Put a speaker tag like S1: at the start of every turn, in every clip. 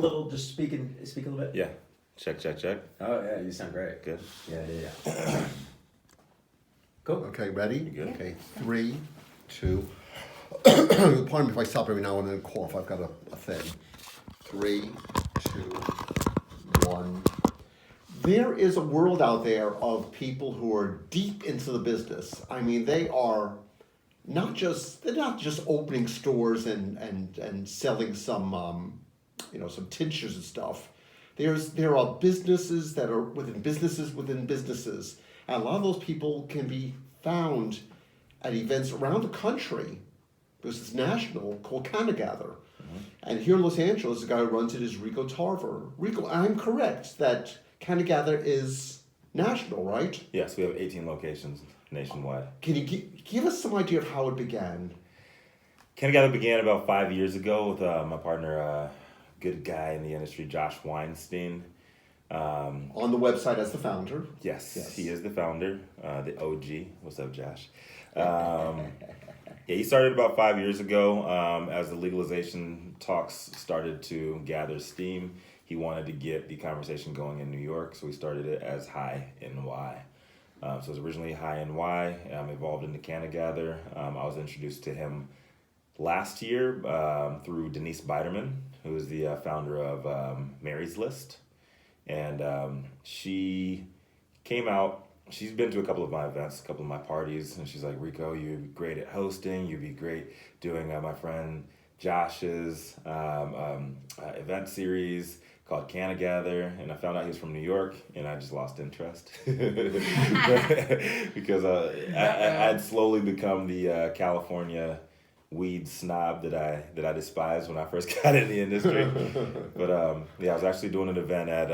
S1: little, just speak a little bit?
S2: Yeah. Check.
S1: Oh, yeah, you sound great.
S2: Good.
S1: Yeah. Cool.
S3: Okay, ready?
S2: You good?
S3: Okay, 3, 2. Pardon me if I stop every now and then and cough. I've got a thing. 3, 2, 1. There is a world out there of people who are deep into the business. I mean, they're not just opening stores and selling some some tinctures and stuff. There are businesses that are within businesses. And a lot of those people can be found at events around the country, because it's national, called CannaGather. And here in Los Angeles, the guy who runs it is Rico Tarver. Rico, I'm correct that CannaGather is national, right?
S2: Yes, we have 18 locations nationwide.
S3: Can you give us some idea of how it began?
S2: CannaGather began about 5 years ago with my partner, good guy in the industry, Josh Weinstein.
S3: On the website as the founder.
S2: Yes, he is the founder, the OG. What's up, Josh? Yeah, he started about 5 years ago. As the legalization talks started to gather steam, he wanted to get the conversation going in New York, so we started it as High NY. So it was originally High NY, evolved into CannaGather. I was introduced to him last year through Denise Biderman, who is the founder of Mary's List. And she came out. She's been to a couple of my events, a couple of my parties, and she's like, Rico, you'd be great at hosting. You'd be great doing my friend Josh's event series called CannaGather. And I found out he was from New York, and I just lost interest because I'd slowly become the California weed snob that I despised when I first got in the industry. But I was actually doing an event at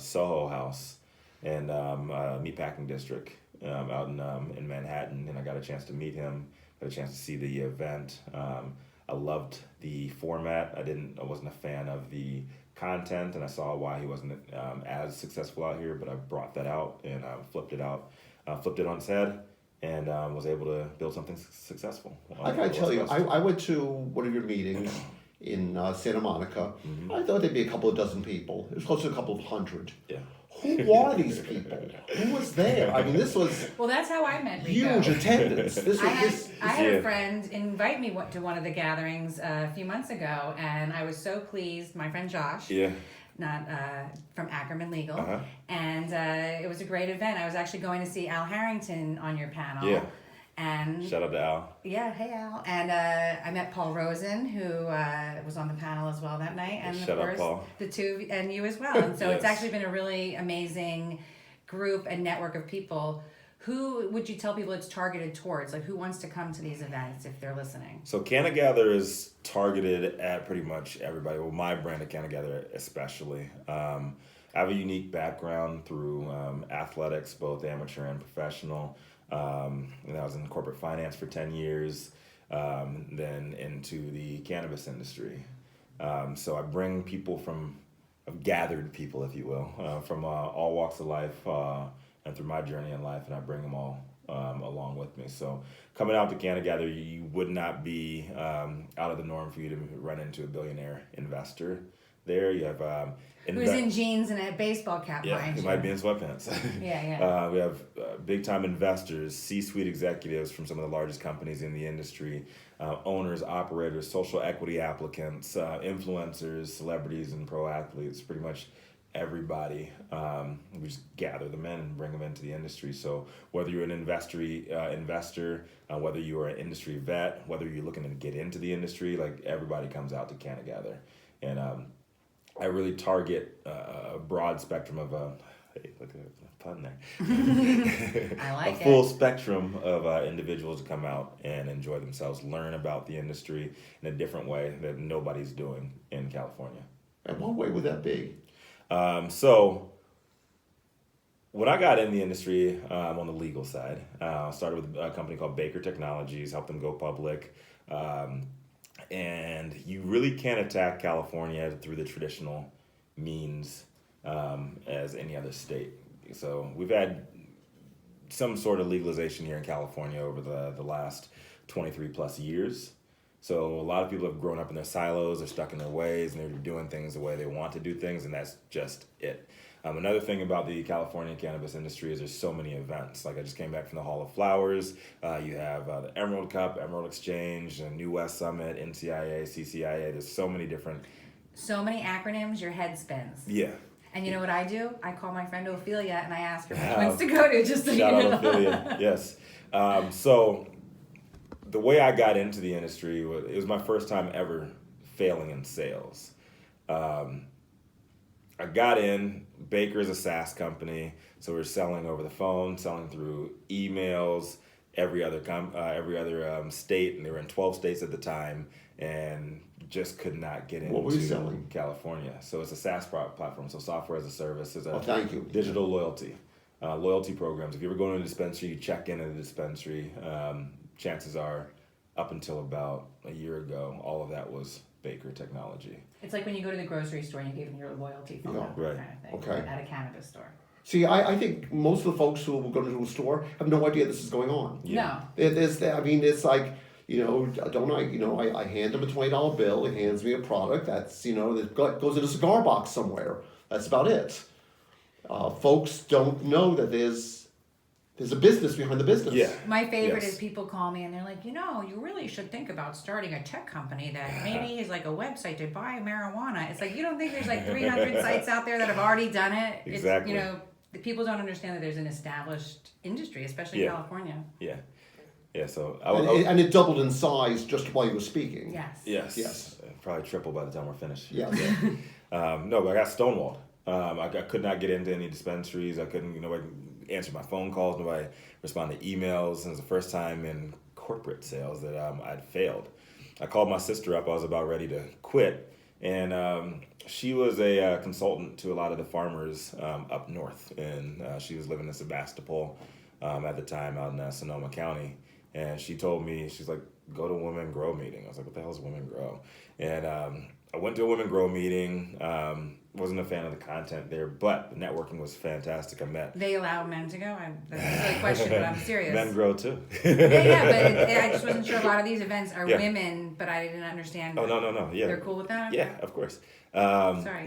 S2: Soho House in Meatpacking District out in Manhattan, and I got a chance to meet him, got a chance to see the event. I loved the format. I wasn't a fan of the content, and I saw why he wasn't as successful out here, but I brought that out and flipped it on its head, and was able to build something successful.
S3: I gotta tell you, I went to one of your meetings in Santa Monica. Mm-hmm. I thought there'd be a couple of dozen people. It was close to a couple of hundred.
S2: Yeah.
S3: Who are these people? Who was there? I mean, this was...
S4: Well, that's how I met Rico.
S3: Huge attendance.
S4: I had a friend invite me to one of the gatherings a few months ago, and I was so pleased. My friend Josh.
S2: Yeah.
S4: Not from Ackerman Legal. Uh-huh. And it was a great event. I was actually going to see Al Harrington on your panel.
S2: Yeah.
S4: And
S2: shout out to Al.
S4: Yeah, hey Al. And I met Paul Rosen, who was on the panel as well that night. And
S2: shout
S4: of course,
S2: out Paul.
S4: The two, and you as well. And so
S2: Yes.
S4: It's actually been a really amazing group and network of people. Who would you tell people it's targeted towards? Like, who wants to come to these events if they're listening?
S2: So CannaGather is targeted at pretty much everybody. Well, my brand at CannaGather especially. I have a unique background through athletics, both amateur and professional. And I was in corporate finance for 10 years, then into the cannabis industry. So I bring people I've gathered people, if you will, from all walks of life and through my journey in life, and I bring them all along with me. So coming out to CannaGather, you would not be out of the norm for you to run into a billionaire investor there. You have
S4: who's in jeans and a baseball cap.
S2: Yeah, he might be in sweatpants.
S4: Yeah.
S2: We have big time investors, C-suite executives from some of the largest companies in the industry, owners, operators, social equity applicants, influencers, celebrities, and pro athletes. Pretty much everybody. We just gather them in and bring them into the industry. So whether you're an investor, whether you are an industry vet, whether you're looking to get into the industry, like everybody comes out to CannaGather. And I really target a broad spectrum of hey, look at the pun there.
S4: I like
S2: a full spectrum of individuals to come out and enjoy themselves, learn about the industry in a different way that nobody's doing in California.
S3: And what way would that be?
S2: So when I got in the industry on the legal side, I started with a company called Baker Technologies, helped them go public. And you really can't attack California through the traditional means as any other state. So we've had some sort of legalization here in California over the last 23 plus years. So a lot of people have grown up in their silos, they're stuck in their ways, and they're doing things the way they want to do things, and that's just it. Another thing about the California cannabis industry is there's so many events. Like I just came back from the Hall of Flowers. You have the Emerald Cup, Emerald Exchange, the New West Summit, NCIA, CCIA. There's so many different...
S4: So many acronyms, your head spins.
S2: Yeah.
S4: And you know what I do? I call my friend Ophelia and I ask her which ones to go to, just so you
S2: Shout
S4: know.
S2: out Ophelia, yes. So the way I got into the industry, it was my first time ever failing in sales. I got in, Baker's a SaaS company, so we're selling over the phone, selling through emails, every other state, and they were in 12 states at the time, and just could not get into
S3: What were you selling?
S2: California. So it's a SaaS platform, so software as a service. It's a
S3: thank you.
S2: digital loyalty programs. If you ever go to a dispensary, you check in at a dispensary, chances are, up until about a year ago, all of that was Baker technology.
S4: It's like when you go to the grocery store and you give them your loyalty phone,
S3: Yeah,
S2: right.
S4: kind of thing,
S3: Okay.
S4: at a cannabis store.
S3: See, I think most of the folks who will go to a store have no idea this is going on.
S2: Yeah.
S3: It's like, I hand him a $20 bill, he hands me a product that's, that goes in a cigar box somewhere. That's about it. Folks don't know that there's a business behind the business.
S2: Yeah.
S4: My favorite
S2: Yes.
S4: is people call me and they're like, you really should think about starting a tech company that maybe is like a website to buy marijuana. It's like, you don't think there's like 300 sites out there that have already done it?
S2: Exactly.
S4: It's, the people don't understand that there's an established industry, especially in
S2: Yeah.
S4: California.
S2: Yeah. Yeah, so
S3: And it doubled in size just while you were speaking.
S4: Yes.
S3: Yes.
S2: Probably triple by the time we're finished.
S3: Yes.
S2: No, but I got stonewalled. I could not get into any dispensaries. I couldn't, nobody answer my phone calls. Nobody respond to emails. And it was the first time in corporate sales that I'd failed. I called my sister up. I was about ready to quit. And she was a consultant to a lot of the farmers up north. And she was living in Sebastopol at the time out in Sonoma County. And she told me, she's like, go to Women Grow meeting. I was like, what the hell is Women Grow? And I went to a Women Grow meeting. Wasn't a fan of the content there, but the networking was fantastic. I met...
S4: They allow men to go? That's a silly question, but I'm serious.
S2: Men grow too.
S4: But I just wasn't sure. A lot of these events are
S2: Yeah.
S4: women, but I didn't understand.
S2: Oh, no. Yeah.
S4: They're cool with that?
S2: Yeah, of course.
S4: Sorry.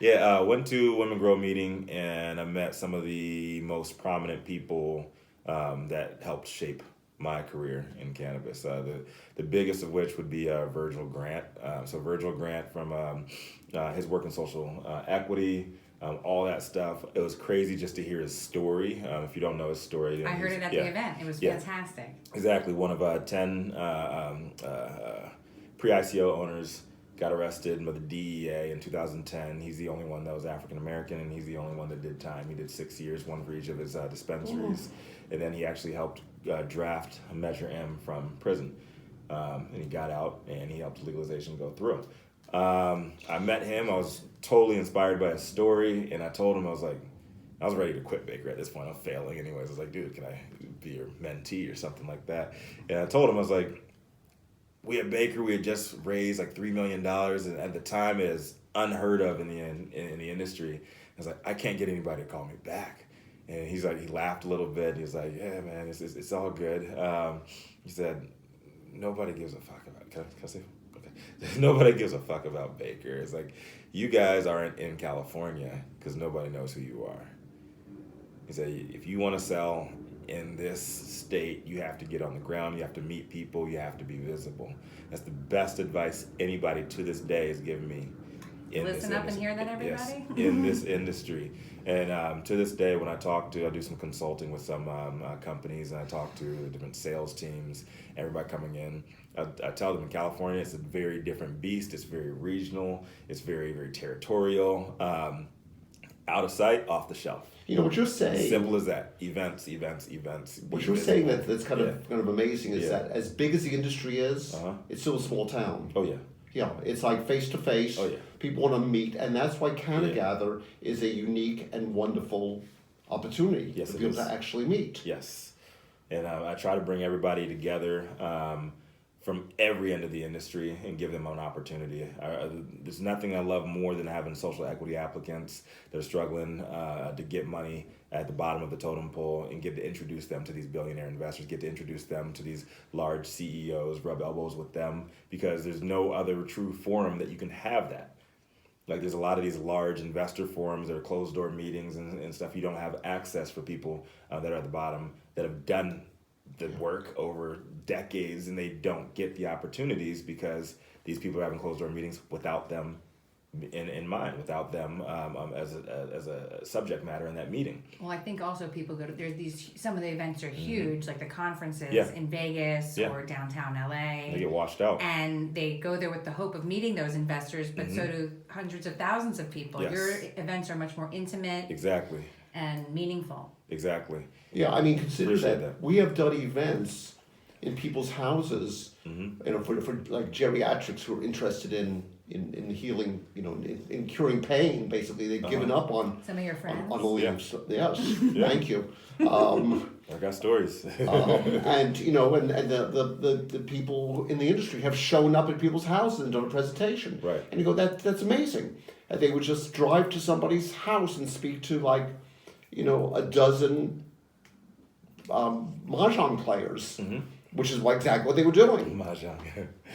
S2: Yeah, went to Women Grow meeting and I met some of the most prominent people that helped shape my career in cannabis. The biggest of which would be Virgil Grant. So Virgil Grant from his work in social equity, all that stuff. It was crazy just to hear his story. If you don't know his story,
S4: I heard it at the event. It was fantastic.
S2: Exactly. One of 10 pre-ICO owners got arrested by the DEA in 2010. He's the only one that was African American, and he's the only one that did time. He did 6 years, one for each of his dispensaries. And then he actually helped draft Measure M from prison. And he got out, and he helped legalization go through. I met him. I was totally inspired by his story, and I told him, I was ready to quit Baker at this point. I'm failing anyways. I was like, dude, can I be your mentee or something like that? And I told him, I was like, we at Baker, we had just raised like $3 million, and at the time it is unheard of in the industry. I was like, I can't get anybody to call me back. And he's like, he laughed a little bit. He was like, yeah, man, it's all good. He said, nobody gives a fuck about, can I say? Okay. Nobody gives a fuck about Baker. It's like, you guys aren't in California because nobody knows who you are. He said, if you want to sell in this state, you have to get on the ground, you have to meet people, you have to be visible. That's the best advice anybody to this day has given me.
S4: Listen up and hear that, everybody?
S2: Yes, in this industry. And to this day, when I do some consulting with some companies, and I talk to different sales teams, everybody coming in, I tell them in California, it's a very different beast. It's very regional. It's very, very territorial. Out of sight, off the shelf.
S3: You know what you're saying?
S2: Simple as that. Events.
S3: What you're saying that's kind of amazing is that as big as the industry is, it's still a small town.
S2: Oh yeah.
S3: Yeah, it's like face to face.
S2: Oh yeah.
S3: People want to meet, and that's why CannaGather is a unique and wonderful opportunity
S2: Yes,
S3: for
S2: it
S3: people
S2: is.
S3: to actually meet.
S2: Yes. And I try to bring everybody together from every end of the industry and give them an opportunity. There's nothing I love more than having social equity applicants that are struggling to get money at the bottom of the totem pole and get to introduce them to these billionaire investors, get to introduce them to these large CEOs, rub elbows with them, because there's no other true forum that you can have that. Like there's a lot of these large investor forums that are closed door meetings and stuff. You don't have access for people that are at the bottom that have done the work over decades, and they don't get the opportunities because these people are having closed door meetings without them in mind, without them as a subject matter in that meeting.
S4: Well, I think also people go to, there's these, some of the events are huge, like the conferences
S2: Yeah.
S4: in Vegas or downtown LA.
S2: They get washed out.
S4: And they go there with the hope of meeting those investors, but so do hundreds of thousands of people.
S2: Yes.
S4: Your events are much more intimate
S2: Exactly.
S4: and meaningful.
S2: Exactly.
S3: Yeah, I mean, consider
S2: Appreciate
S3: that.
S2: that.
S3: We have done events in people's houses, you know, for like geriatrics who are interested in healing, you know, in curing pain. Basically, they've given up on
S4: Some of your friends.
S3: on the leave. Yes, thank you.
S2: I got stories.
S3: And you know, and the people in the industry have shown up at people's houses and done a presentation.
S2: Right.
S3: And you go, that's amazing. And they would just drive to somebody's house and speak to, like, you know, a dozen mahjong players, which is exactly what they were doing.
S2: Mahjong.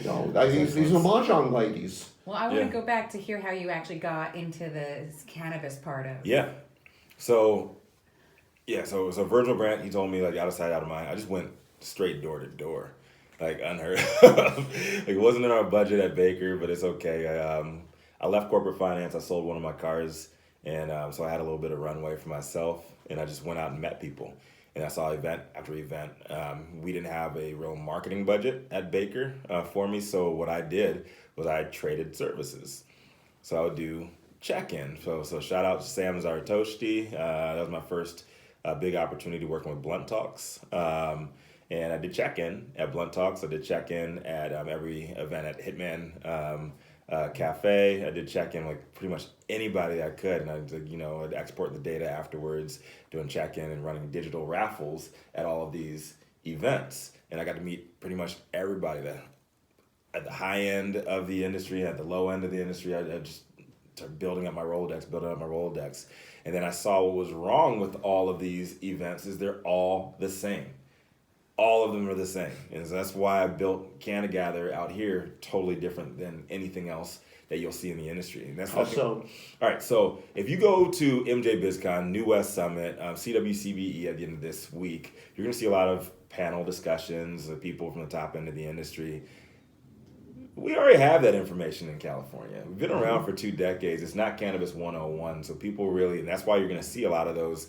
S3: You know, these are mahjong ladies.
S4: Well, I want
S2: Yeah.
S4: to go back to hear how you actually got into the cannabis part of.
S2: Yeah. So Virgil Grant, he told me, like, out of sight, out of mind. I just went straight door to door, like unheard of. Like, it wasn't in our budget at Baker, but it's okay. I left corporate finance. I sold one of my cars, and so I had a little bit of runway for myself, and I just went out and met people. And I saw event after event. We didn't have a real marketing budget at Baker for me, so what I did was I traded services. So I would do check-in. So shout out to Sam Zaratoshti. That was my first big opportunity working with Blunt Talks. And I did check-in at Blunt Talks. I did check-in at every event at Hitman Cafe. I did check-in like pretty much anybody I could. And I'd export the data afterwards, doing check-in and running digital raffles at all of these events. And I got to meet pretty much everybody that at the high end of the industry, at the low end of the industry. I just started building up my Rolodex. And then I saw what was wrong with all of these events is they're all the same. All of them are the same. And so that's why I built CannaGather out here, totally different than anything else that you'll see in the industry. And that's
S3: Also,
S2: all right, so if you go to MJ BizCon, New West Summit, CWCBE at the end of this week, you're going to see a lot of panel discussions of people from the top end of the industry. We already have that information in California. We've been around for 2 decades. It's not Cannabis 101, so people really, and that's why you're going to see a lot of those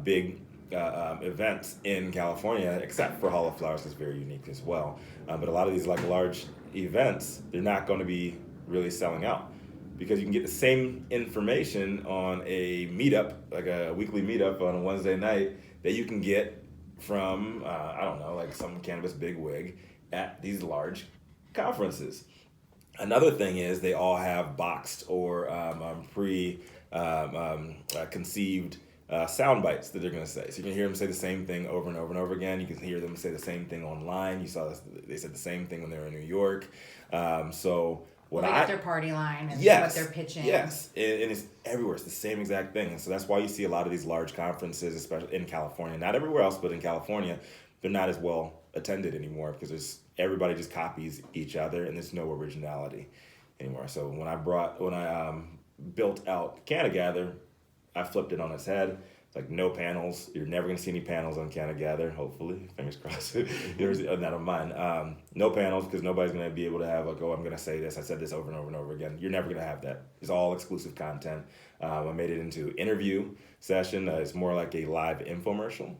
S2: big events in California, except for Hall of Flowers, that's very unique as well. But a lot of these like large events, they're not going to be really selling out because you can get the same information on a meetup, like a weekly meetup on a Wednesday night, that you can get from, I don't know, like some cannabis bigwig at these large conferences. Another thing is they all have boxed or conceived sound bites that they're going to say. So you can hear them say the same thing over and over and over again. You can hear them say the same thing online. You saw this, they said the same thing when they were in New York. They
S4: got their party line and
S2: yes,
S4: what they're pitching.
S2: Yes, and it's everywhere. It's the same exact thing. And so that's why you see a lot of these large conferences, especially in California. Not everywhere else, but in California, they're not as well attended anymore because everybody just copies each other and there's no originality anymore. So when I built out CannaGather, I flipped it on its head. It's like no panels. You're never going to see any panels on CannaGather, hopefully. Fingers crossed. Not on mine. No panels because nobody's going to be able to have like, oh, I'm going to say this. I said this over and over and over again. You're never going to have that. It's all exclusive content. I made it into interview session. It's more like a live infomercial.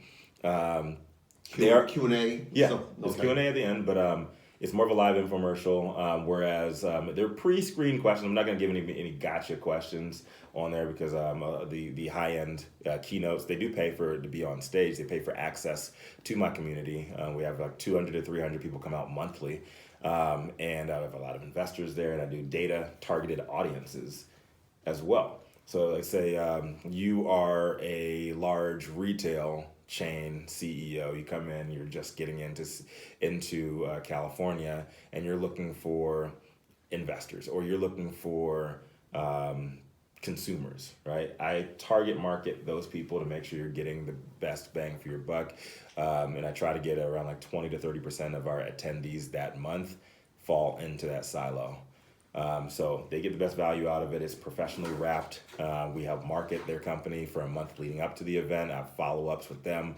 S3: Q&A.
S2: Yeah,
S3: So,
S2: there's
S3: okay.
S2: Q&A at the end, but it's more of a live infomercial, whereas they're pre-screened questions. I'm not going to give any gotcha questions on there because the high-end keynotes, they do pay to be on stage. They pay for access to my community. We have like 200 to 300 people come out monthly, and I have a lot of investors there, and I do data-targeted audiences as well. So let's say you are a large retail chain CEO. You come in, you're just getting into California, and you're looking for investors, or you're looking for consumers, right? I target market those people to make sure you're getting the best bang for your buck, and I try to get around like 20 to 30% of our attendees that month fall into that silo. So they get the best value out of it. It's professionally wrapped. We help market their company for a month leading up to the event. I have follow-ups with them,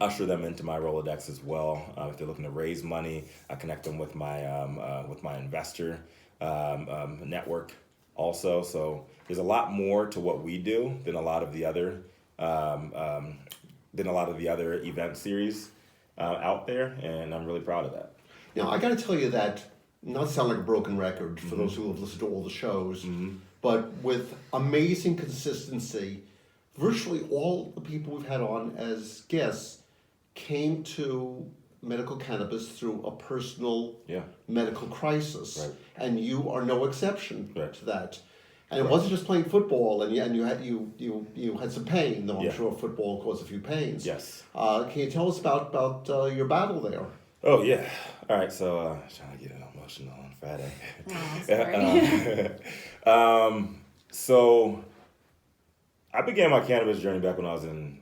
S2: usher them into my Rolodex as well. If they're looking to raise money, I connect them with my investor network also. So there's a lot more to what we do than a lot of the other event series out there, and I'm really proud of that.
S3: Now, I got to tell you that, not to sound like a broken record for those who have listened to all the shows, but with amazing consistency, virtually all the people we've had on as guests came to medical cannabis through a personal medical crisis,
S2: Right.
S3: and you are no exception
S2: Right.
S3: to that. And it wasn't just playing football, and you had some pain, though I'm sure football caused a few pains.
S2: Yes.
S3: Can you tell us about your battle there?
S2: Oh yeah. All right. So trying to get emotional on Friday.
S4: Oh, sorry.
S2: So I began my cannabis journey back when I was in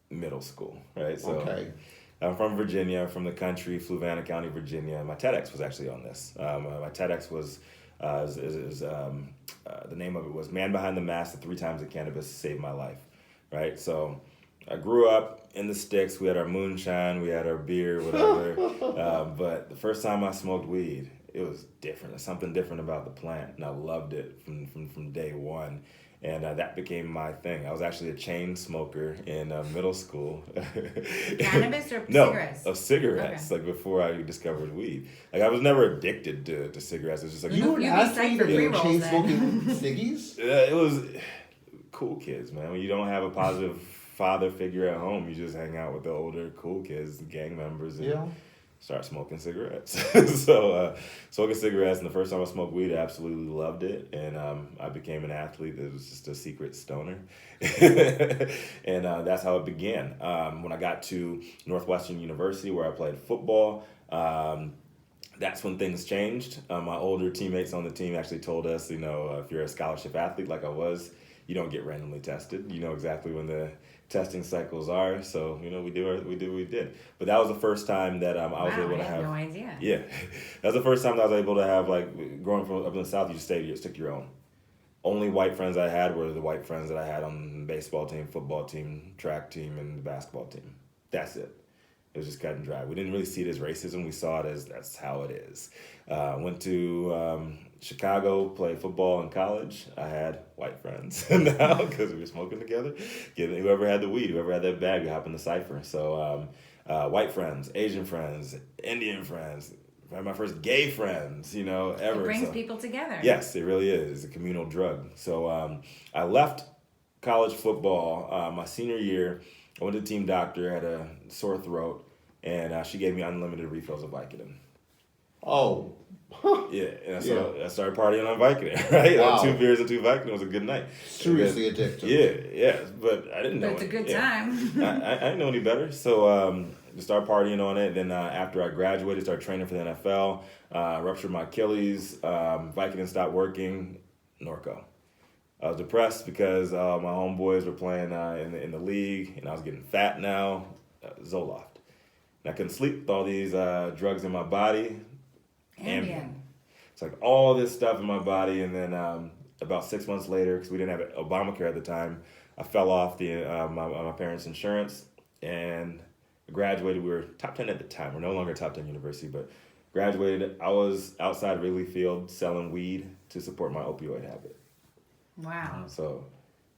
S2: middle school, right? So
S3: Okay.
S2: I'm from Virginia, from the country, Fluvanna County, Virginia. My TEDx was actually on this. My TEDx was, the name of it was "Man Behind the Mask: The 3 Times That Cannabis Saved My Life," right? So I grew up in the sticks. We had our moonshine, we had our beer, whatever. But the first time I smoked weed, it was different. There's something different about the plant, and I loved it from day one. And that became my thing. I was actually a chain smoker in middle school.
S4: Cannabis or
S2: No,
S4: cigarettes?
S2: of cigarettes.
S4: Okay.
S2: Like before I discovered weed. Like I was never addicted to cigarettes. It's just like
S3: You were an
S4: You'd be psyched
S3: athlete
S4: for
S3: and you were
S4: pre-rolls
S3: chain
S4: then.
S3: smoking ciggies?
S2: it was cool kids, man. When you don't have a positive father figure at home, you just hang out with the older cool kids, gang members, and start smoking cigarettes. So smoking cigarettes, and the first time I smoked weed, I absolutely loved it, and I became an athlete that was just a secret stoner, and that's how it began. When I got to Northwestern University, where I played football, that's when things changed. My older teammates on the team actually told us, if you're a scholarship athlete like I was, you don't get randomly tested. You know exactly when the testing cycles are. So, we do what we did. But that was the first time that I was able to have.
S4: No idea.
S2: Yeah. That was the first time that I was able to have, like, growing from up in the South, you just stick to your own. Only white friends I had were the white friends that I had on the baseball team, football team, track team, and the basketball team. That's it. It was just cut and dry. We didn't really see it as racism. We saw it as that's how it is. Went to Chicago, played football in college. I had white friends now because we were smoking together. Whoever had the weed, whoever had that bag, we hop in the cypher. So white friends, Asian friends, Indian friends, my first gay friends, ever.
S4: It brings
S2: So,
S4: people together.
S2: yes, it really is. It's a communal drug. So I left college football my senior year. I went to the team doctor, had a sore throat, and she gave me unlimited refills of Vicodin.
S3: Oh.
S2: Yeah, and so I started partying on Vicodin, right?
S3: Wow.
S2: 2 beers and 2 Vicodin was a good night.
S3: Seriously addictive.
S2: Yeah, but I didn't know.
S4: But it's a good
S2: yeah.
S4: time.
S2: I didn't know any better, so started partying on it. Then after I graduated, started training for the NFL. Ruptured my Achilles. Vicodin stopped working. Norco. I was depressed because my homeboys were playing in the league, and I was getting fat now. Zoloft. And I couldn't sleep with all these drugs in my body. Ambien. It's like all this stuff in my body, and then about 6 months later, because we didn't have Obamacare at the time, I fell off my parents' insurance and graduated. We were top 10 at the time. We're no longer top 10 university, but graduated. I was outside Wrigley Field selling weed to support my opioid habit.
S4: Wow.
S2: So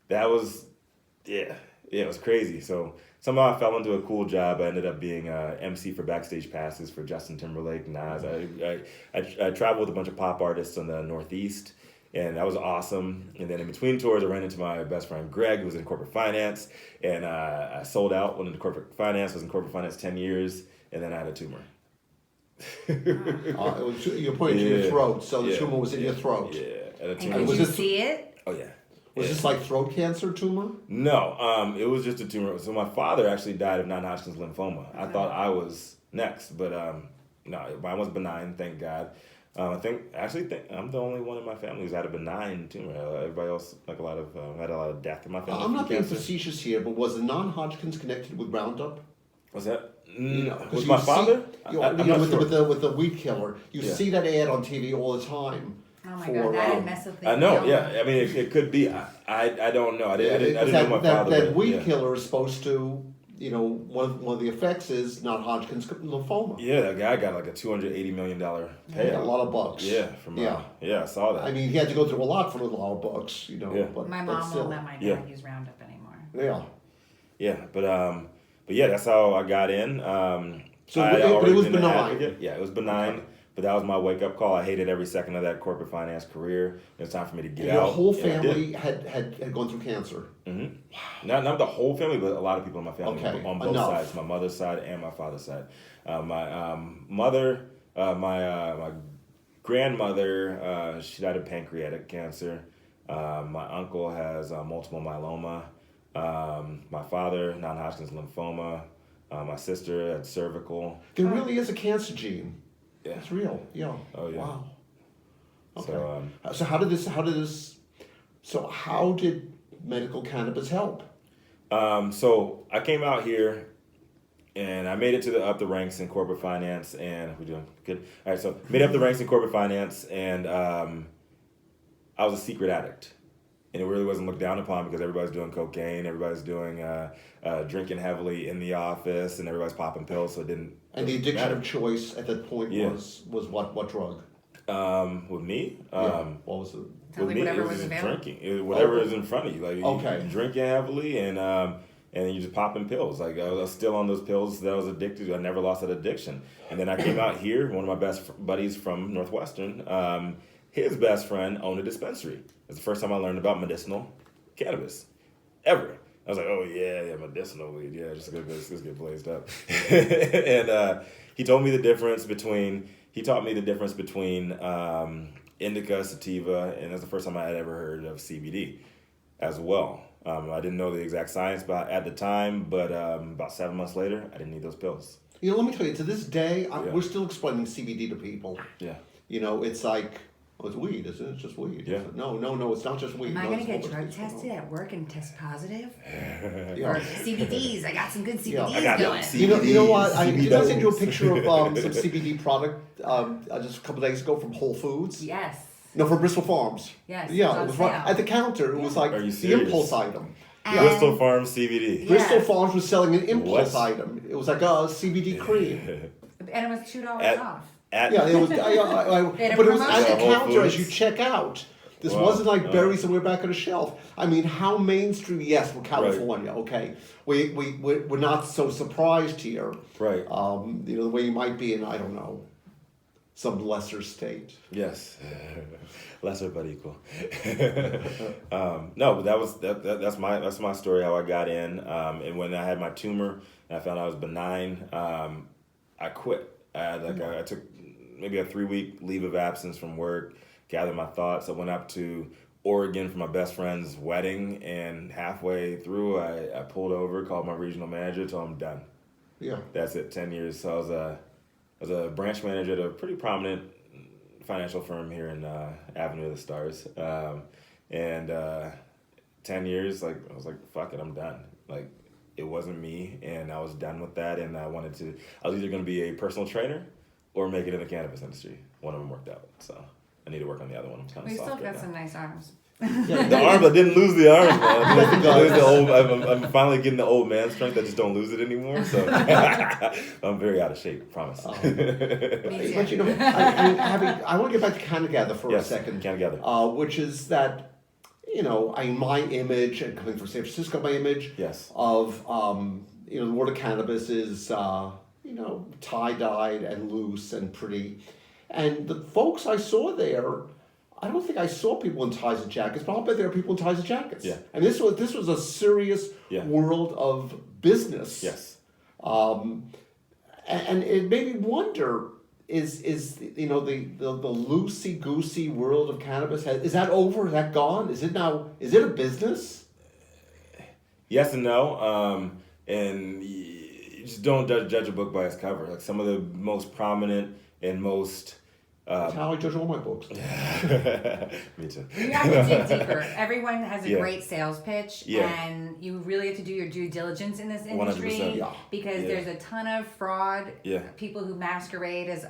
S2: that was, it was crazy. So somehow I fell into a cool job. I ended up being MC for backstage passes for Justin Timberlake, Nas. I traveled with a bunch of pop artists in the Northeast, and that was awesome. And then in between tours, I ran into my best friend Greg, who was in corporate finance, and I sold out, went into corporate finance, was in corporate finance 10 years, and then I had a tumor.
S3: You're pointing to your throat, so the tumor was in your throat.
S2: Yeah.
S4: And could you see it?
S2: Oh, yeah.
S3: Was this like throat cancer tumor?
S2: No, it was just a tumor. So my father actually died of non-Hodgkin's lymphoma. I thought I was next, but no, mine was benign, thank God. I think I'm the only one in my family who's had a benign tumor. Everybody else, like had a lot of death in my family.
S3: I'm not being
S2: cancer.
S3: facetious here, but was the non-Hodgkin's connected with Roundup?
S2: What's that?
S3: You know, 'cause
S2: Was
S3: you
S2: my
S3: see-
S2: father?
S3: you
S2: I'm
S3: know,
S2: not
S3: with,
S2: sure.
S3: with the weed killer, you
S2: Yeah.
S3: see that ad on TV all the time.
S4: Oh my
S3: for,
S4: god, that would mess with the
S2: I know,
S4: deal.
S2: yeah. I mean, it could be. I don't know. I didn't know my father.
S3: That
S2: but,
S3: weed
S2: yeah.
S3: killer is supposed to, you know, one of the effects is non-Hodgkin's lymphoma.
S2: Yeah, that guy got like a $280 million
S3: He got a
S2: payout.
S3: lot of bucks.
S2: Yeah, I saw that.
S3: I mean, he had to go through a lot for a lot of bucks, you know.
S2: Yeah.
S3: But
S4: My
S3: but
S4: mom
S3: still.
S4: won't let my dad
S2: Yeah.
S4: use Roundup anymore.
S3: Yeah.
S2: Yeah, but yeah, that's how I got in.
S3: So,
S2: I
S3: but it
S2: already
S3: was
S2: been an
S3: benign.
S2: advocate. Yeah, it was benign.
S3: Okay.
S2: But that was my wake up call. I hated every second of that corporate finance career. It was time for me to get
S3: Your
S2: out.
S3: whole
S2: and I did.
S3: family had gone through cancer.
S2: Not the whole family, but a lot of people in my family
S3: Okay,
S2: on both
S3: enough.
S2: sides, my mother's side and my father's side. My mother, my grandmother, she died of pancreatic cancer. My uncle has multiple myeloma. My father, non-Hodgkin's lymphoma. My sister had cervical.
S3: There really is a cancer gene.
S2: Yeah.
S3: It's real. Yeah.
S2: Oh, yeah.
S3: Wow. Okay.
S2: So,
S3: So how did medical cannabis help?
S2: so I came out here and I made it to up the ranks in corporate finance, and we're doing good. All right, so made up the ranks in corporate finance, and I was a secret addict, and it really wasn't looked down upon because everybody's doing cocaine, everybody's doing drinking heavily in the office, and everybody's popping pills, so it didn't.
S3: And the addiction
S2: matter.
S3: of choice at that point
S2: Yeah.
S3: was what drug?
S2: With me,
S3: Yeah. What was it?
S4: Sounds like
S2: me,
S4: whatever
S2: it
S4: was
S2: just
S4: available.
S2: drinking. Whatever
S3: Oh.
S2: is in front of you. Like
S3: Okay.
S2: you drinking heavily and you just popping pills. Like I was still on those pills that I was addicted to. I never lost that addiction. And then I came out here. One of my best buddies from Northwestern, his best friend owned a dispensary. It's the first time I learned about medicinal cannabis ever. I was like, oh yeah, medicinal weed. Yeah, just get blazed up. And he taught me the difference between indica, sativa, and that's the first time I had ever heard of CBD as well. I didn't know the exact science at the time, but about 7 months later, I didn't need those pills.
S3: You know, let me tell you. To this day,
S2: Yeah.
S3: we're still explaining CBD to people.
S2: Yeah.
S3: You know, it's like, oh, it's weed, isn't it? It's just weed.
S2: Yeah.
S3: No, it's not just weed.
S4: Am I
S3: No,
S4: going to
S3: there's
S4: get
S3: a whole
S4: drug
S3: bunch of
S4: tested at work and test positive?
S3: Yeah.
S4: Or CBDs? I got some good
S3: Yeah.
S4: CBDs
S2: I got
S4: going.
S2: them.
S3: You know what?
S2: CBD
S3: Did I send you a
S2: dose.
S3: picture of some CBD product just a couple days ago from Whole Foods?
S4: Yes.
S3: No, from Bristol Farms.
S4: Yes,
S3: Yeah,
S4: it's
S3: it
S4: on
S3: was right
S4: sale.
S3: at the counter. It was like
S2: Are you
S3: the
S2: serious?
S3: impulse item.
S4: And-
S2: Bristol Farms CBD.
S4: Yeah.
S3: Bristol Farms was selling an impulse
S2: What?
S3: item. It was like a CBD cream.
S4: And it was $2
S2: At-
S4: off.
S3: Yeah, it was.
S4: They had a
S3: But it was at
S4: promotion.
S3: the
S2: Whole
S3: counter as
S2: Foods?
S3: you check out. This
S2: Wow.
S3: wasn't like buried somewhere back on a shelf. I mean, how mainstream? Yes, we're California. Okay, we're not so surprised here.
S2: Right.
S3: You know, the way you might be in, I don't know, some lesser state.
S2: Yes. Lesser but equal. No, but that's my story how I got in. And when I had my tumor and I found out I was benign, I quit. I took maybe a 3-week leave of absence from work, gathered my thoughts. I went up to Oregon for my best friend's wedding, and halfway through I pulled over, called my regional manager, told him I'm done.
S3: Yeah.
S2: That's it, 10 years. So I was a branch manager at a pretty prominent financial firm here in Avenue of the Stars. And 10 years, I was like, fuck it, I'm done. Like, it wasn't me, and I was done with that, and I was either going to be a personal trainer or make it in the cannabis industry. One of them worked out, so I need to work on the other one. I'm kind
S4: We
S2: of
S4: still
S2: soft
S4: got
S2: right now.
S4: some nice arms.
S2: The arms, I didn't lose the arms, man. I'm finally getting the old man strength. I just don't lose it anymore. So I'm very out of shape. Promise.
S3: But you know, I want to get back to CannaGather for a second.
S2: CannaGather.
S3: Which is that, you know, my image, and coming from San Francisco, my image
S2: Yes.
S3: of, you know, the world of cannabis is, you know, tie-dyed and loose and pretty. And the folks I saw there, I don't think I saw people in ties and jackets, but I'll bet there are people in ties and jackets.
S2: Yeah.
S3: And this was a serious world of business.
S2: Yes.
S3: And it made me wonder, is you know the loosey goosey world of cannabis is that over? Is that gone? Is it now? Is it a business?
S2: Yes and no. And you just don't judge a book by its cover. Like some of the most prominent and most.
S3: That's how I judge all my books.
S2: Me too.
S4: You have to dig deeper. Everyone has a
S2: Yeah.
S4: great sales pitch,
S2: Yeah.
S4: and you really have to do your due diligence in this industry
S2: 100%.
S3: Yeah.
S4: because
S2: Yeah.
S4: there's a ton of fraud.
S2: Yeah.
S4: People who masquerade as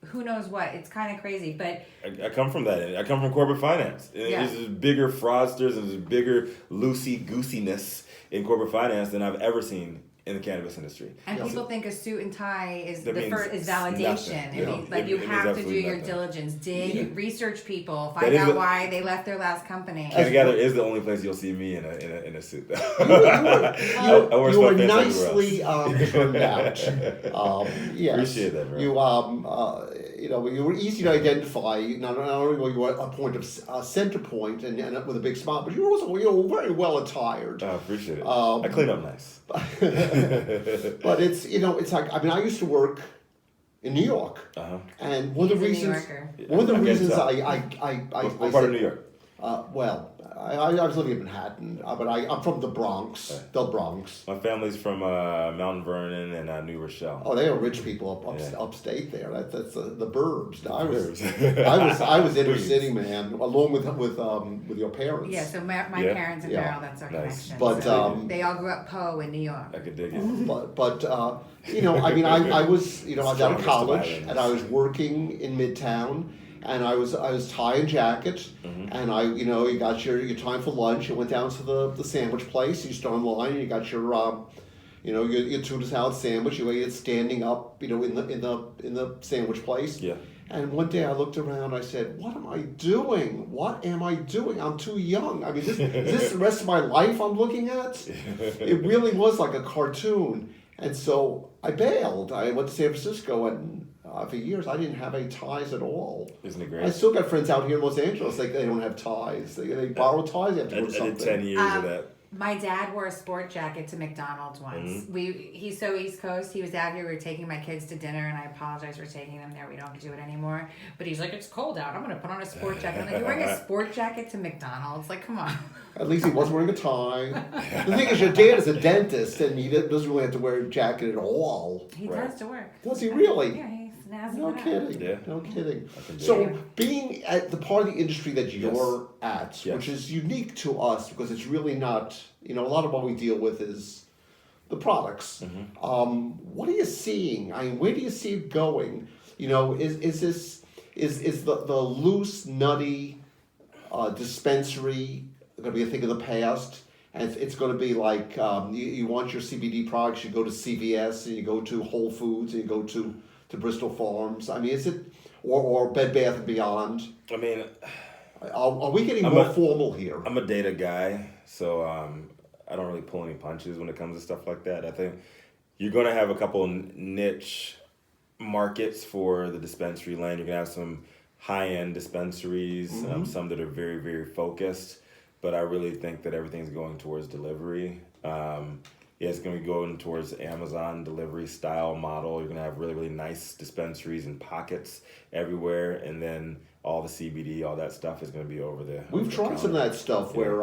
S4: who knows what. It's kind of crazy, but
S2: I come from that. I come from corporate finance.
S4: Yeah.
S2: There's bigger fraudsters and there's bigger loosey goosiness in corporate finance than I've ever seen in the cannabis industry.
S4: and
S3: Yeah.
S4: people think a suit and tie is
S2: That
S4: the
S2: means
S4: first is validation.
S2: nothing.
S4: It
S2: Yeah.
S4: means, like
S2: It
S4: you
S2: means
S4: have to do
S2: absolutely
S4: your
S2: nothing.
S4: diligence, dig,
S2: Yeah.
S4: research people,
S2: That
S4: find
S2: is
S4: out
S2: a-
S4: why they left their last company.
S2: CannaGather is the only place you'll see me in a suit.
S3: You
S2: I wear
S3: are
S2: sweatpants
S3: nicely
S2: everywhere
S3: turned out. Yes.
S2: Appreciate that, bro.
S3: You were easy to identify. Not only were you a point of center point and with a big smile, but you were also very well attired.
S2: I appreciate it.
S3: Um,
S2: I clean up nice.
S3: But it's like I used to work in New York, and one of the
S4: He's a New
S3: reasons
S4: Yorker.
S3: one of the
S2: I can
S3: reasons
S2: tell.
S3: I
S2: What part of New York?
S3: Well, I was living in Manhattan, but I'm from the Bronx,
S2: Right.
S3: the Bronx.
S2: My family's from Mount Vernon and New Rochelle.
S3: Oh, they are rich people
S2: Yeah.
S3: upstate there. That's the burbs. No,
S2: Burbs.
S3: I was inner
S2: Queens.
S3: city man, along with your parents.
S4: Yeah, so my
S2: Yeah.
S4: parents and
S3: Yeah.
S4: Merrill, that's our
S2: Nice.
S4: connection.
S3: But,
S4: So they all grew up Poe in New York.
S2: I could dig it.
S3: But I was out of
S2: Strongest
S3: college
S2: of
S3: and I was working in Midtown. And I was tie and jacket, and you got your time for lunch. You went down to the sandwich place. You stood in line, and you got your tuna salad sandwich. You ate it standing up, in the sandwich place.
S2: Yeah.
S3: And one day I looked around. I said, "What am I doing? What am I doing? I'm too young. I mean, is this the rest of my life I'm looking at?" It really was like a cartoon. And so I bailed. I went to San Francisco and. For years, I didn't have any ties at all.
S2: Isn't it great?
S3: I still got friends out here in Los Angeles. They don't have ties. They borrow ties. They have to
S2: I
S3: go to
S2: did
S3: something.
S2: 10 years of that.
S4: My dad wore a sport jacket to McDonald's once. He's so East Coast. He was out here. We were taking my kids to dinner, and I apologize for taking them there. We don't do it anymore. But he's like, "It's cold out. I'm going to put on a sport jacket." I'm like, "You're wearing a sport jacket to McDonald's? Like, come on."
S3: At least he wasn't wearing a tie. The thing is, your dad is a dentist, and he doesn't really have to wear a jacket at all.
S4: He
S2: Right.
S4: does to work.
S3: Does he really?
S4: Yeah, he's snazzy.
S3: No
S4: it up.
S3: kidding.
S2: Yeah.
S3: No kidding.
S2: I can dig
S3: So,
S4: it.
S3: being at the part of the industry that you're at,
S2: Yes.
S3: which is unique to us because it's really not, a lot of what we deal with is the products. What are you seeing? I mean, where do you see it going? Is the loose, nutty dispensary going to be a thing of the past? And it's going to be like you want your CBD products, you go to CVS and you go to Whole Foods and you go to Bristol Farms. I mean, is it or Bed Bath and Beyond?
S2: I mean,
S3: Are we getting
S2: I'm
S3: more
S2: a-
S3: formal here?
S2: I'm a data guy, so I don't really pull any punches when it comes to stuff like that. I think you're going to have a couple niche markets for the dispensary lane. You're going to have some high-end dispensaries, some that are very, very focused. But I really think that everything's going towards delivery. It's going to be going towards Amazon delivery style model. You're going to have really, really nice dispensaries and pockets everywhere. And then all the CBD, all that stuff is going to be over there.
S3: We've tried some of that stuff where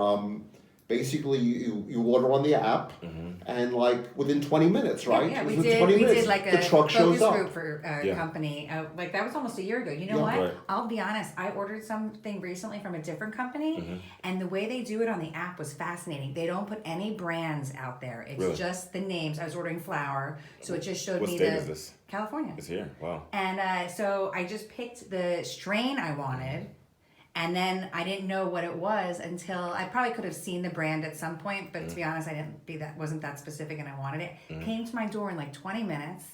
S3: basically you order on the app and like within 20 minutes, right?
S4: Yeah, we
S3: Within
S4: did.
S3: 20
S4: We
S3: minutes,
S4: did like
S3: the
S4: a
S3: truck shows
S4: focus
S3: up.
S4: group for a
S2: Yeah.
S4: company. Like that was almost a year ago. You know
S3: Yeah.
S4: what?
S2: Right.
S4: I'll be honest. I ordered something recently from a different company, and the way they do it on the app was fascinating. They don't put any brands out there. It's
S2: Really?
S4: just the names. I was ordering flour, so it just showed
S2: What
S4: me
S2: state
S4: the
S2: is this?
S4: California.
S2: It's here. Wow.
S4: And so I just picked the strain I wanted. And then I didn't know what it was until I probably could have seen the brand at some point, but to be honest, wasn't that specific, and I wanted it. Came to my door in like 20 minutes.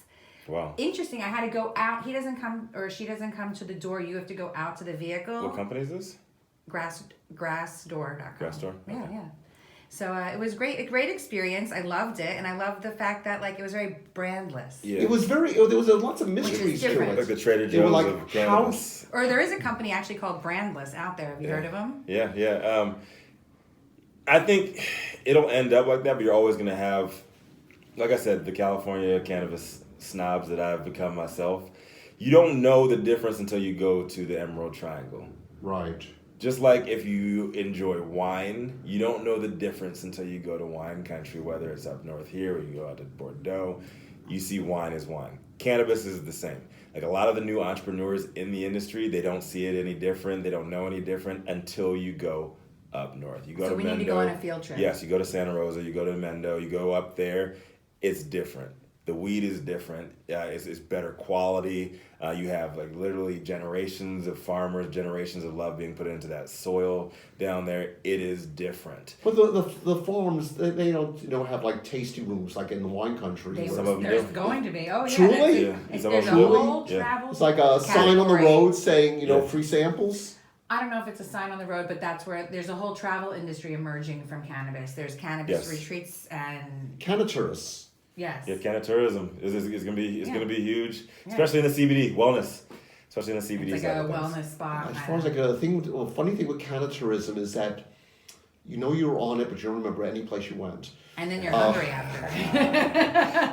S2: Wow.
S4: Interesting. I had to go out. He doesn't come, or she doesn't come to the door. You have to go out to the vehicle.
S2: What company is this?
S4: Grassdoor.com.
S2: Grassdoor?
S4: Yeah,
S2: Okay.
S4: yeah. So it was a great experience. I loved it, and I loved the fact that like it was very brandless.
S2: Yeah.
S3: It was there was lots of mysteries to
S4: different.
S2: like
S3: it.
S2: the Trader
S3: They were
S2: Joe's
S3: like,
S2: of
S3: how-
S2: cannabis.
S4: Or there is a company actually called Brandless out there. Have you heard of them?
S2: Yeah. I think it'll end up like that, but you're always going to have, like I said, the California cannabis snobs that I've become myself. you don't know the difference until you go to the Emerald Triangle.
S3: Right.
S2: Just like if you enjoy wine, you don't know the difference until you go to wine country, whether it's up north here or you go out to Bordeaux. You see wine as wine. Cannabis is the same. Like a lot of the new entrepreneurs in the industry, they don't see it any different. They don't know any different until you go up north. You go to
S4: we
S2: Mendo.
S4: need to go on a field trip.
S2: Yes, you go to Santa Rosa, you go to Mendo, you go up there. It's different. The weed is different. It's better quality. You have like literally generations of farmers, generations of love being put into that soil down there. It is different.
S3: But the farms, they don't have like tasting rooms like in the wine country.
S2: Some of them
S4: There's
S2: do.
S4: going to be. Oh yeah.
S3: Truly?
S2: Yeah.
S4: There's
S2: Some
S4: a
S2: of them do.
S4: whole
S2: Yeah.
S4: travel.
S3: It's like a sign on the
S4: category.
S3: road saying,
S2: Yeah.
S3: free samples.
S4: I don't know if it's a sign on the road, but that's where there's a whole travel industry emerging from cannabis. There's cannabis
S2: Yes.
S4: retreats and
S3: Cannaturus.
S4: yes.
S2: Yeah, tourism is gonna be
S4: Yeah.
S2: gonna be huge,
S4: Yeah.
S2: especially in the CBD wellness, especially in the CBD
S4: It's like
S2: side
S4: a
S2: of things.
S4: wellness spot.
S3: As far as like a thing, a funny thing with cannatourism is that you were on it, but you don't remember any place you went.
S4: and then you're hungry after.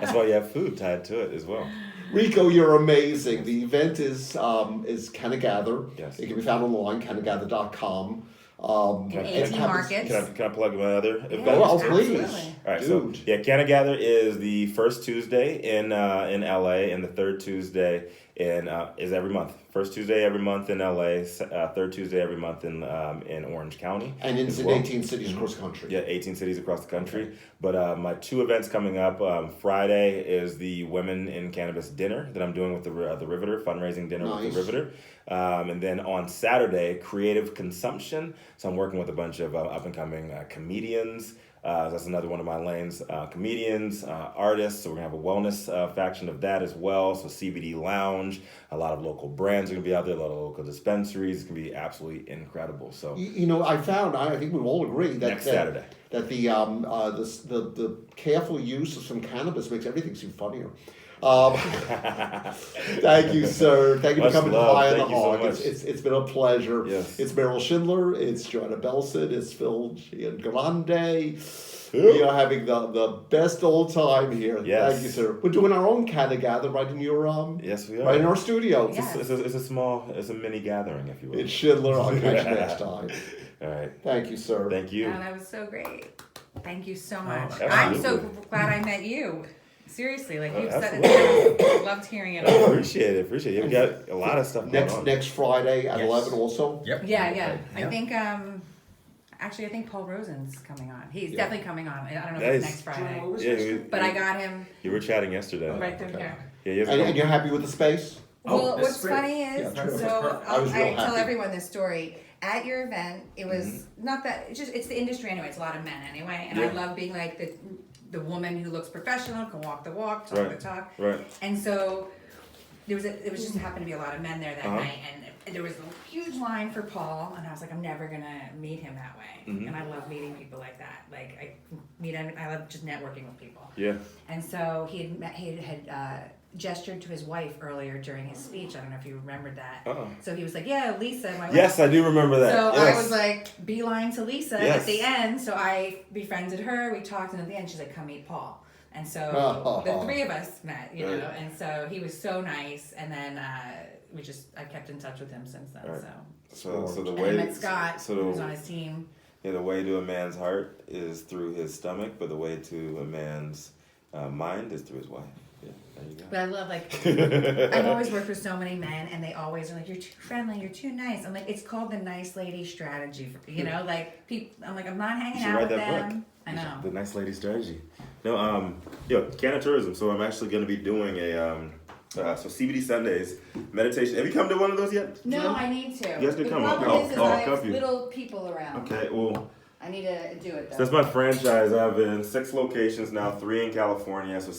S2: That's why you have food tied to it as well.
S3: Rico, you're amazing. The event is CannaGather.
S2: Yes.
S3: It can be found online, CannaGather.com.
S4: In
S3: and
S4: 18
S3: happens-
S4: markets.
S2: Can I plug my other event?
S3: Oh,
S4: Absolutely.
S3: please.
S2: All right,
S3: Dude.
S2: so CannaGather is the first Tuesday in LA, and the third Tuesday is every month. First Tuesday every month in LA, third Tuesday every month in Orange County.
S3: And it's
S2: as
S3: in
S2: well.
S3: 18 cities across the country.
S2: Yeah, 18 cities across the country. But my two events coming up, Friday is the Women in Cannabis Dinner that I'm doing with the Riveter, fundraising dinner with
S3: Nice.
S2: the Riveter. And then on Saturday, Creative Consumption. So I'm working with a bunch of up-and-coming comedians. That's another one of my lanes. Comedians, artists. So we're going to have a wellness faction of that as well. So CBD Lounge. A lot of local brands are going to be out there. A lot of local dispensaries. It's going to be absolutely incredible. So
S3: I found, I think we all agree that
S2: Next Saturday.
S3: that the careful use of some cannabis makes everything seem funnier. Thank you, sir. Thank you
S2: Much
S3: for coming
S2: love.
S3: to High on the
S2: Thank you so
S3: Hog.
S2: much.
S3: It's been a pleasure.
S2: Yes.
S3: It's Meryl Schindler. It's Joanna Belson. It's Phil Giangrande. We are having the best old time here.
S2: Yes.
S3: Thank you, sir. We're doing our own CannaGather right in your
S2: yes, we are.
S3: right in our studio.
S4: Yeah.
S2: It's a mini gathering, if you will.
S3: It's Schindler. I'll catch you next time.
S2: All right.
S3: Thank you, sir.
S2: Thank you.
S4: Oh, that was so great. Thank you so much.
S2: absolutely.
S4: I'm so glad I met you. Seriously, like you've said
S2: absolutely.
S4: it. Loved hearing it all.
S2: Appreciate it. You got a lot of stuff going on.
S3: Next Friday at
S1: Yes.
S3: 11 also.
S1: Yep.
S4: Yeah. I
S1: Yeah.
S4: think actually I think Paul Rosen's coming on. He's
S3: Yeah.
S4: definitely coming on. I don't know if it's
S2: Nice.
S4: next Friday.
S2: Yeah,
S4: But I got him
S2: you were chatting yesterday.
S4: right through
S3: Okay.
S4: here.
S2: Yeah, you have to
S3: And
S2: come-
S3: you're happy with the space?
S1: Oh,
S4: Well,
S1: that's
S4: what's
S1: great.
S4: funny is,
S3: Yeah,
S4: so
S3: I was real
S4: I tell
S3: happy.
S4: everyone this story. At your event, it was not that, it's the industry anyway, it's a lot of men anyway, and I
S2: Yeah.
S4: love being like the woman who looks professional, can walk the walk, talk
S2: Right.
S4: the talk.
S2: Right.
S4: And so it was just happened to be a lot of men there that
S2: Uh-huh.
S4: night, and there was a huge line for Paul, and I was like, I'm never gonna meet him that way.
S2: Mhm.
S4: And I love meeting people like that. Like I love just networking with people.
S2: Yeah.
S4: And so he had gestured to his wife earlier during his speech. I don't know if you remembered that.
S2: Uh-oh.
S4: So he was like, "Yeah, Lisa, my wife."
S2: Yes, I do remember that.
S4: So
S2: yes.
S4: I was like, beeline to Lisa
S2: Yes.
S4: at the end. So I befriended her. We talked, and at the end, she's like, "Come meet Paul." And so
S3: Oh.
S4: the three of us met, you know.
S2: Right.
S4: And so he was so nice. And then I kept in touch with him since then.
S2: Right.
S4: So
S2: So the
S4: and I
S2: way
S4: met Scott,
S2: so
S4: who was
S2: the,
S4: on his team.
S2: yeah, the way to a man's heart is through his stomach, but the way to a man's mind is through his wife. Yeah, there you go.
S4: But I love I've always worked with so many men, and they always are like, "You're too friendly, you're too nice." I'm like, it's called the nice lady strategy, you know. Like people, I'm like, I'm not hanging
S2: You should
S4: out
S2: write
S4: with
S2: that
S4: them.
S2: book.
S4: I know.
S2: The nice lady strategy. No, Tourism. So I'm actually going to be doing so CBD Sundays, meditation. Have you come to one of those yet?
S4: No, I need to.
S2: You guys can
S4: the
S2: come.
S4: problem
S2: I'll
S4: is
S2: I'll
S4: I have
S2: help you.
S4: little people around.
S2: Okay, well,
S4: I need to do it though.
S2: so that's my franchise. I've been in 6 locations now, 3 in California. So